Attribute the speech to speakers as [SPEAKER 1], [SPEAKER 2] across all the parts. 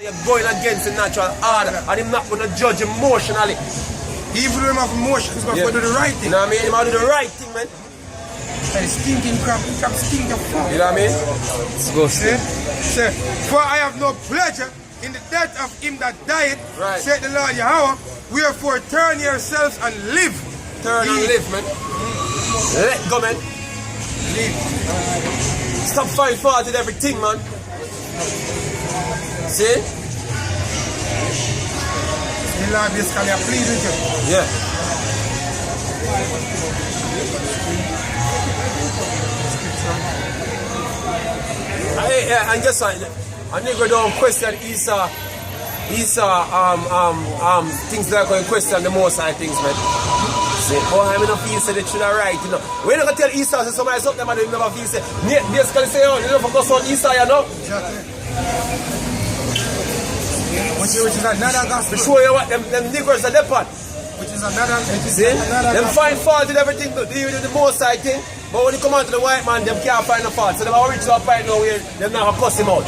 [SPEAKER 1] You're going against the natural order and him not going to judge emotionally.
[SPEAKER 2] Even though him have emotions, but do the right thing.
[SPEAKER 1] You know what I mean? Him have to do the right thing, man.
[SPEAKER 2] And stinking crap, stinking fuck.
[SPEAKER 1] You know what I mean?
[SPEAKER 3] Let's go,
[SPEAKER 2] See? Say, for I have no pleasure in the death of him that died, said the Lord Yahweh, wherefore turn yourselves and live.
[SPEAKER 1] Turn and live, man. Let go, man.
[SPEAKER 2] Live.
[SPEAKER 1] Stop finding fault with everything, man. See?
[SPEAKER 2] The Lord basically plead with you.
[SPEAKER 1] Yeah. And just like, a nigga don't question Esau things that are going to question the most high things, man. See, oh, I'm not feel say that you're right, you know. We're not going to tell Esau say somebody something and they never feel say, basically say, oh, you don't focus on Esau, you know.
[SPEAKER 2] Exactly. Which is another gospel.
[SPEAKER 1] To show you what them niggers are depart.
[SPEAKER 2] Which is another.
[SPEAKER 1] See? Them find fault in everything to deal with the most side thing. But when you come on to the white man, them can't find the fault. So them are rich to a point now where them never cuss him out.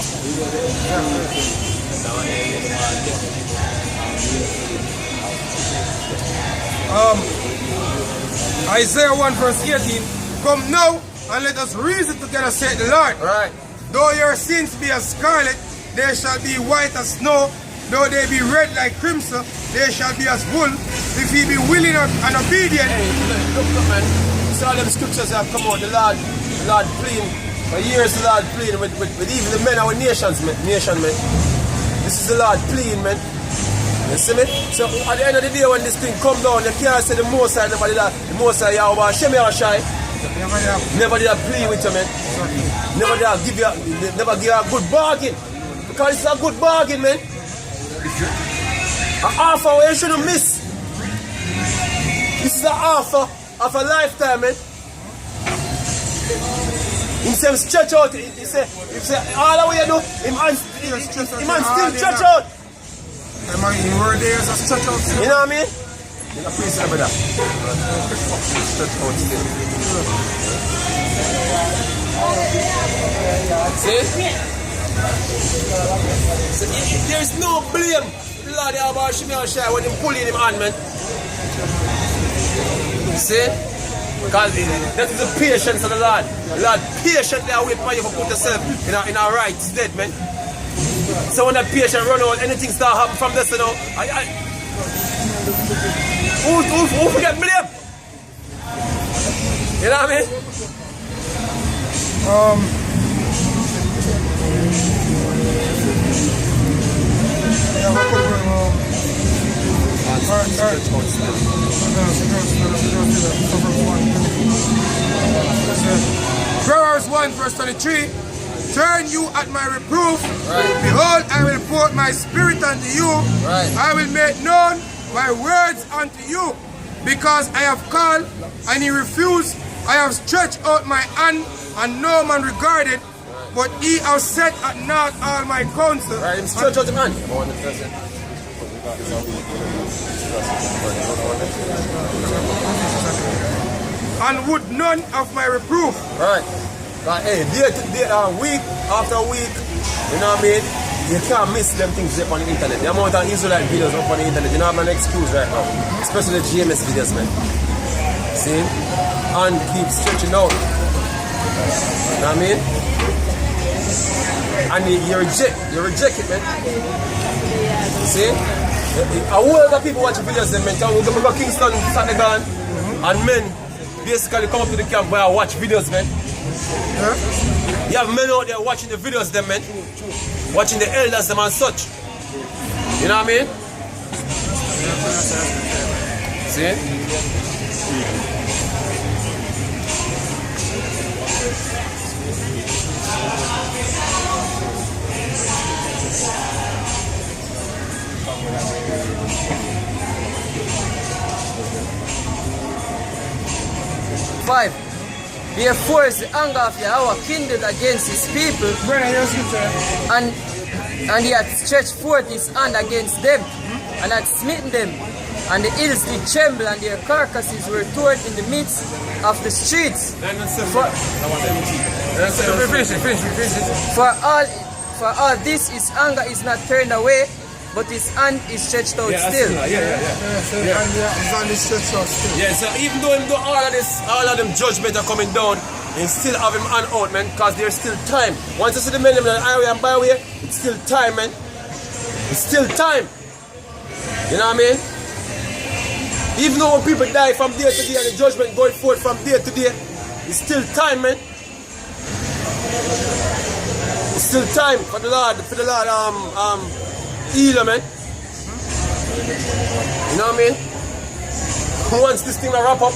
[SPEAKER 2] Isaiah 1 verse 18. Come now and let us reason together, said the Lord.
[SPEAKER 1] Right.
[SPEAKER 2] Though your sins be as scarlet, they shall be white as snow. Though they be red like crimson, they shall be as wool. If ye be willing and obedient.
[SPEAKER 1] Hey, look, man. See all them scriptures that have come out. The Lord pleading. For years the Lord pleading with even the men of our nation, man. This is the Lord pleading, man. You see me? So at the end of the day when this thing come down, you can't say the most high, never did that. The most high Yahweh Shem Yahshai. Never did I plea with you, man. Never did I give you a good bargain. Because it's a good bargain, man. An offer where you shouldn't miss. This is an offer of a lifetime, man. He said stretch out. He said all the way you do, him still stretch out.
[SPEAKER 2] In word there is a stretch out.
[SPEAKER 1] You know what I mean? You can praise over that. Stretch out still. See? There's no blame. Lord Yahweh Shem Yahshai when him pulling him on, man. See? Because that is the patience of the Lord. The Lord patiently wait for you to put yourself in a right state, man. So when that patient run out, anything start happen from this, you know. Who forget blame? You know what I mean?
[SPEAKER 2] Proverbs 1 verse 23. Turn you at my reproof. Behold, I will pour my spirit unto you. I will make known my words unto you. Because I have called and he refused. I have stretched out my hand and no man regarded. But he has set at naught all my counsel.
[SPEAKER 1] Stretch out the hand.
[SPEAKER 2] And would none of my reproof.
[SPEAKER 1] Right. Like, hey, week after week, you know what I mean? You can't miss them things up on the internet. The amount of Israelite videos up on the internet, you don't have an excuse right now. Especially the GMS videos, man. See? And keep stretching out. You know what I mean? And you reject it, man. See? A whole lot of people watch videos, them, man. We go Kingston, Saturday, and men basically come up to the camp where I watch videos, man. You have men out there watching the videos, them, man. Watching the elders, them, and such. You know what I mean? See?
[SPEAKER 3] Five. Therefore is the anger of Yahweh kindled against his people, and he hath stretched forth his hand against them, and hath smitten them, and the hills did tremble, and their carcasses were torn in the midst of the streets. for all this, his anger is not turned away, but his hand is stretched out still.
[SPEAKER 2] He's on the stretch out still.
[SPEAKER 1] Yeah, so even though him do all of them judgment are coming down, he still have him hand out, man, because there's still time. Once you see the men them on the highway and byway, it's still time, man. It's still time. You know what I mean? Even though when people die from day to day and the judgment going forth from day to day, it's still time, man. It's still time for the Lord healer, man. You know what I mean? Once this thing will wrap up,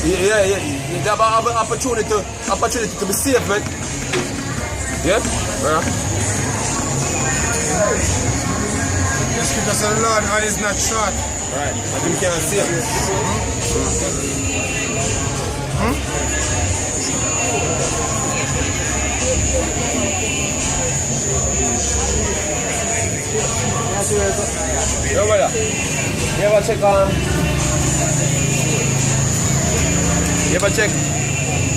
[SPEAKER 1] you have an opportunity to be safe, man. Yeah?
[SPEAKER 2] The scripture says the Lord hand is not short.
[SPEAKER 1] Right. I think you can see it. Yo, brother. You ever check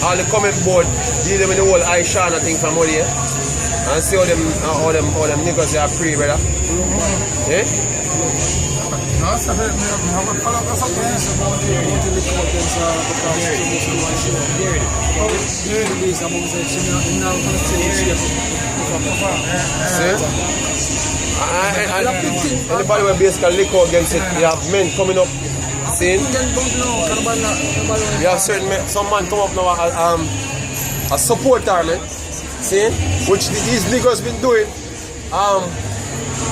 [SPEAKER 1] all the comment board dealing with the whole Aishana thing from out here? And see all them niggas they are free, brother. Yeah?
[SPEAKER 2] No, sir, I have a follow up something. Anybody will basically lick out against it, you have men coming up, saying, you have some man come up now, a supporter, man, saying, which these niggas been doing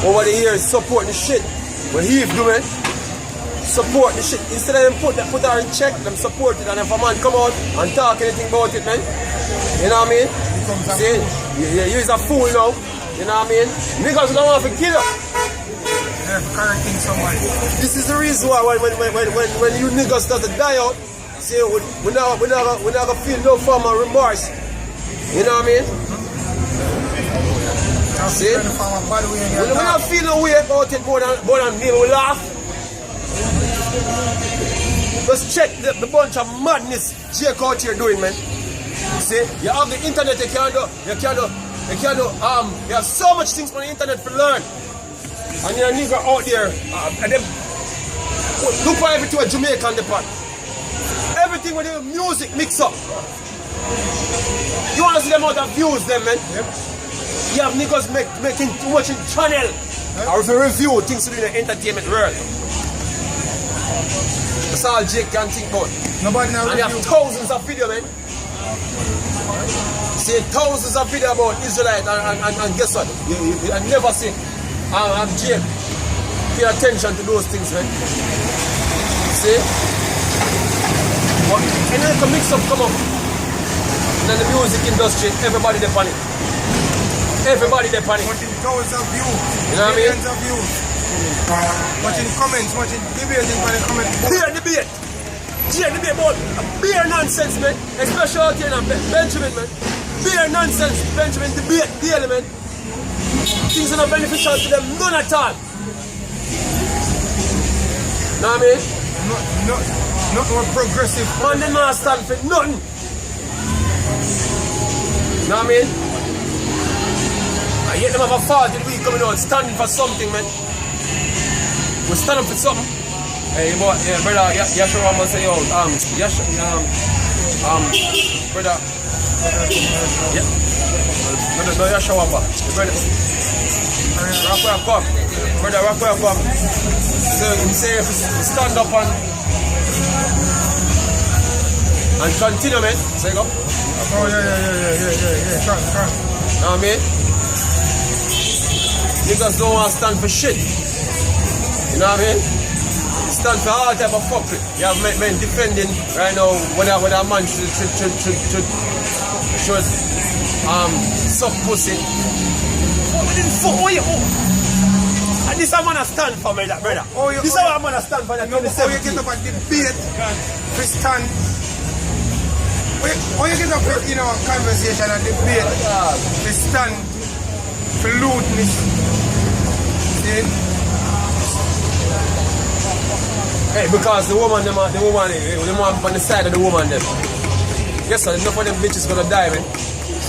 [SPEAKER 2] over the years, supporting the shit. What he's doing, support the shit. Instead of them put her in check, them support it, and if a man come out and talk anything about it, man, you know what I mean? See, you're a fool now, you know what I mean? Niggas don't want to kill you. They're correcting somebody.
[SPEAKER 1] This is the reason why when you niggas start to die out, see, we're not gonna feel no form of remorse. You know what I mean? See? We don't feel no way about it more than me. We laugh. Just check the bunch of madness Jake out here doing, man. See? You have the internet, you have so much things on the internet to learn. And you're a nigga out there, and them, look for everything with Jamaican the part. Everything with the music mix up. You want to see them out of views, them, man? Yep. You have niggas making too much in channel or if you review things to do in the entertainment world. That's all Jake can think about.
[SPEAKER 2] Nobody now.
[SPEAKER 1] And you have thousands of video, man. See thousands of video about Israelite and guess what? I never see Jake pay attention to those things, man. See? But any little mix up come up in the music industry, everybody depend on it. Everybody they panic.
[SPEAKER 2] Watching thousands of views.
[SPEAKER 1] You know what I mean?
[SPEAKER 2] Millions of views. Watching comments, watching debating for the comments.
[SPEAKER 1] Bare debate. About bare nonsense, man. Especially out here in Benjamin, man. Bare nonsense, Benjamin debate daily, man. Things are not beneficial to them, none at all. Know what I mean?
[SPEAKER 2] Not more progressive.
[SPEAKER 1] Man, they not stand for nothing. Know what I mean? I yet them have a 40 week coming out, standing for something, man. We stand up for something. Hey, boy, yeah, brother, Yashua must say, yo, brother, yeah, no, Yashua, brother, Rockwell, come, brother, Rockwell, come. So, he say, stand up and continue, man. Say, go.
[SPEAKER 2] Oh, yeah, come.
[SPEAKER 1] Know what I mean? Niggas don't want to stand for shit. You know what I mean? Stand for all type of fuckery. You have men defending right now when a man should suck pussy. And this is what I stand for, brother. This is what I'm gonna stand for.
[SPEAKER 2] You get up and debate for stand. When you get up in a conversation and debate for stand for lewdness.
[SPEAKER 1] Hey, because the woman on the side of the woman them. Yes sir, enough of them bitches gonna die, man.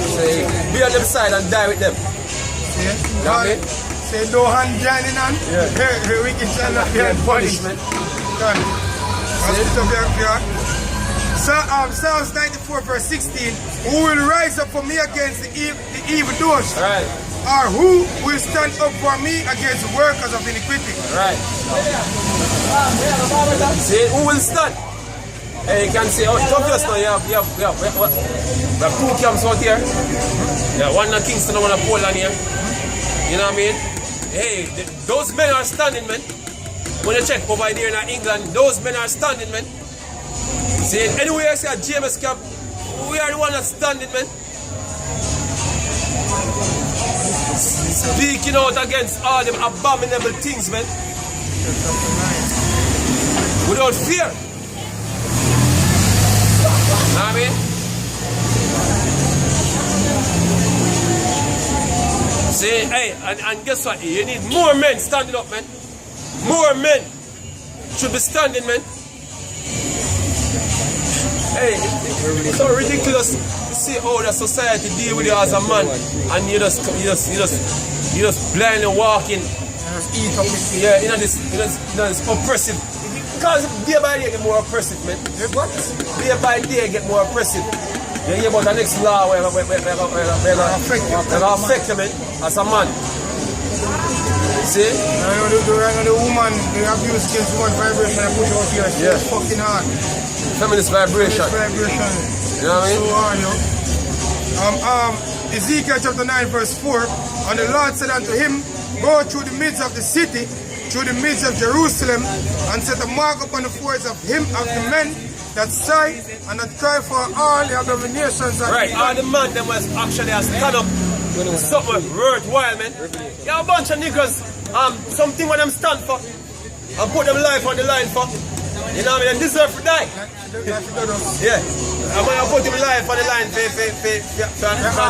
[SPEAKER 1] Say, be on them side and die with them.
[SPEAKER 2] See?
[SPEAKER 1] You know what I mean?
[SPEAKER 2] Say no hand joining on.
[SPEAKER 1] Yeah.
[SPEAKER 2] Wicked shall not be punishment. Done. Psalms 94 verse 16. Who will rise up for me against the evildoers?
[SPEAKER 1] Right.
[SPEAKER 2] Or who will stand up for me against the workers of iniquity?
[SPEAKER 1] Right. See, who will stand? Hey, you can say, oh, tough just now, we have two camps out here. Yeah, one in Kingston and one in Poland here. You know what I mean? Hey, those men are standing, man. When you check over there in England, those men are standing, man. See, anyway, I say at James camp, we are the one that's standing, man. Speaking out against all them abominable things, man. Without fear. Know what I mean? See, hey, and guess what? You need more men standing up, man. More men should be standing, man. Hey, it's so ridiculous to see how the society deal with you as a man, and you just blindly walking. Yeah, you know this oppressive. Because day by day get more oppressive, man. What? Day by day get more oppressive. You hear about the next law where affect you, man, as a man. See?
[SPEAKER 2] The woman, the abuse against woman vibration I put out here, it's fucking hard.
[SPEAKER 1] Feminist vibration.
[SPEAKER 2] Vibration.
[SPEAKER 1] You know what I mean?
[SPEAKER 2] So hard, yo. Ezekiel chapter 9 verse 4. And the Lord said unto him, go through the midst of the city, through the midst of Jerusalem, and set a mark upon the foreheads of him, of the men that sigh and that cry for all the abominations.
[SPEAKER 1] Right, all the men that was actually stand up something worthwhile, man. You have a bunch of niggas, something what them stand for, and put them life on the line for. You know what I mean? They deserve to die. Yeah. I'm gonna put him life on the line for the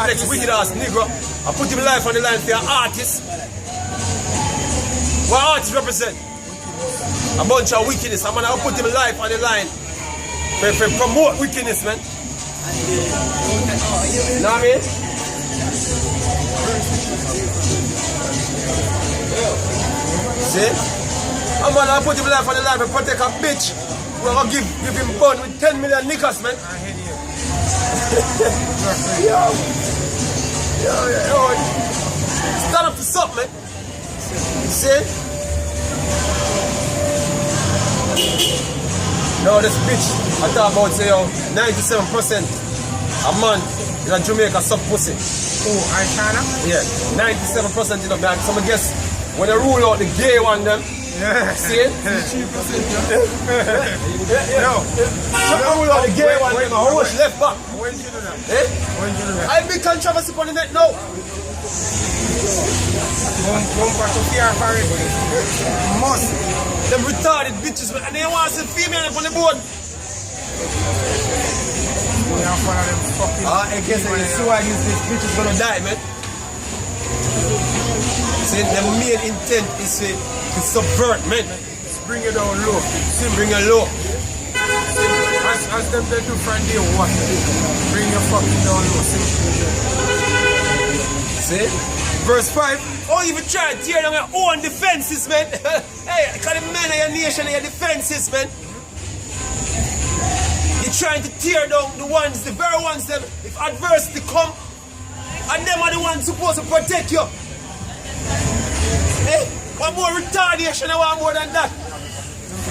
[SPEAKER 1] next wicked ass nigga. I put him life on the line for an artist. What artists represent? A bunch of wickedness. I'm gonna put him life on the line for promote wickedness, man. You know what I mean? See? I'm gonna put him life on the line to protect a bitch. We're gonna give him bun with 10 million niggas, man. Yo. Stand up to something, man. See? No, this bitch, I talk about, say, 97% a man in Jamaica suck pussy.
[SPEAKER 2] Oh, I China?
[SPEAKER 1] Yeah, 97% in the back. So I guess when they rule out the gay one, them, see it?
[SPEAKER 2] No.
[SPEAKER 1] So they rule out the gay one, them, how much left back?
[SPEAKER 2] When did you do that?
[SPEAKER 1] Eh?
[SPEAKER 2] When did you do that?
[SPEAKER 1] I big controversy on the net now.
[SPEAKER 2] Must.
[SPEAKER 1] Them retarded bitches, and they want some female up on the board. I guess I see why this bitch is gonna die, man. See, the main intent is to subvert, man.
[SPEAKER 2] Bring it down low.
[SPEAKER 1] Bring it low.
[SPEAKER 2] As them they do from day one. Bring your fucking down low.
[SPEAKER 1] See? Verse 5. Oh, even try to tear down your own defenses, man. Hey, because the men of your nation and your defenses, man. You're trying to tear down the ones, the very ones that if adversity come, and them are the ones supposed to protect you. Hey, what more retardation I want more than that?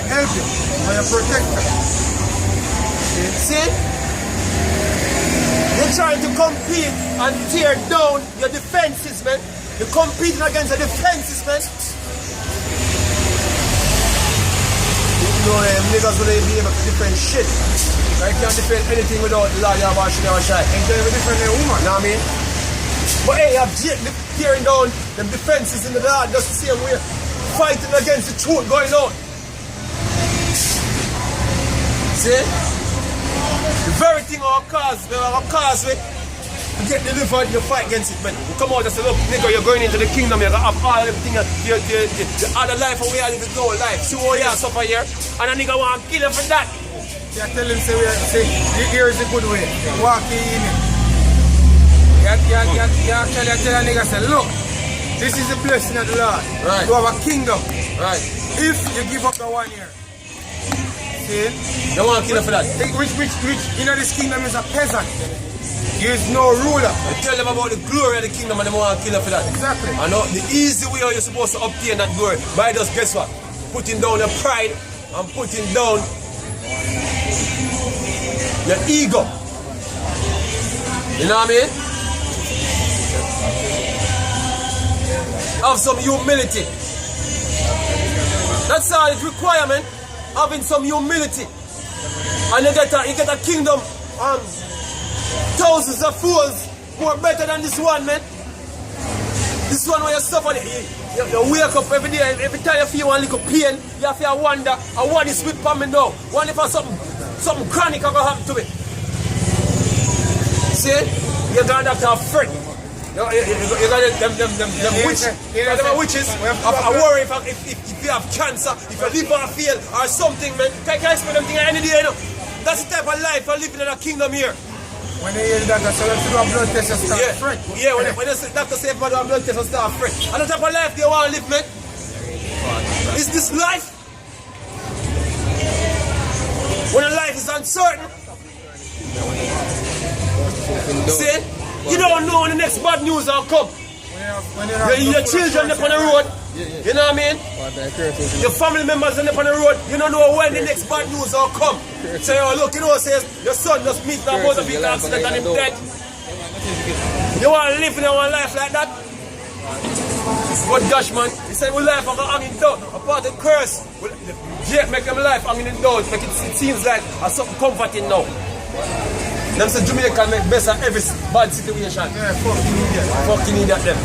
[SPEAKER 2] Help you. I am protector.
[SPEAKER 1] See? You're trying to compete and tear down your defenses, man. You're competing against the defenses, man. You know, niggas will be able to defend shit. I can't defend anything without the law, you have a shit, you have a shot.
[SPEAKER 2] And they will defend their woman.
[SPEAKER 1] You know what I mean? But hey, you have tearing down them defenses in the law just the same way. Fighting against the truth going on. See? The very thing our cause with to get delivered, you fight against it, man. You come out and say, look, nigga, you're going into the kingdom, you're gonna have all everything, the other life, and we are living no life. See how you are suffer here, and a nigga want to kill you for that.
[SPEAKER 2] Yeah, tell him, say, here is the good way. Walk in it. You actually tell a nigga, say, look, this is the blessing of the Lord.
[SPEAKER 1] Right.
[SPEAKER 2] To have a kingdom.
[SPEAKER 1] Right.
[SPEAKER 2] If you give up the 1 year. See?
[SPEAKER 1] They want to kill you for that.
[SPEAKER 2] Which, you know, this kingdom is a peasant. There is no ruler.
[SPEAKER 1] I tell them about the glory of the kingdom and they want to kill you for that.
[SPEAKER 2] Exactly.
[SPEAKER 1] I know the easy way how you're supposed to obtain that glory by just guess what? Putting down your pride and putting down your ego. You know what I mean? Have some humility. That's all it requirement. Having some humility. And you get a kingdom thousands of fools who are better than this one, man. This one where you suffer, you wake up every day, every time you feel one little pain, you have to wonder, what is with me now? What if something chronic is going to happen to me? See? You're going to have to fret. You got them witches. I worry if you have cancer, if your liver fail or something, man. Can I spend them things any day, you know? That's the type of life I'm living in a kingdom here.
[SPEAKER 2] When they hear that, so if you do a blood test, you start fret.
[SPEAKER 1] Yeah, when the doctor say if I do a blood test, you start fret. And the type of life they want to live, man. Is this life? When a life is uncertain. See? You don't know when the next bad news will come. Your children up on the road. You know what I mean? Your family members up on the road. You don't know when the next bad news will come. Say, oh look, you know what says your son just meet that motor vehicle accident and him dead. You want to live in your life like that? But gosh man, he said we life are hanging down. Apart the curse, Jake make them life hanging down. Make it seems like something comforting now. Them say Jamaica make best of every bad situation.
[SPEAKER 2] Yeah, fucking idiot.
[SPEAKER 1] Fucking idiot them.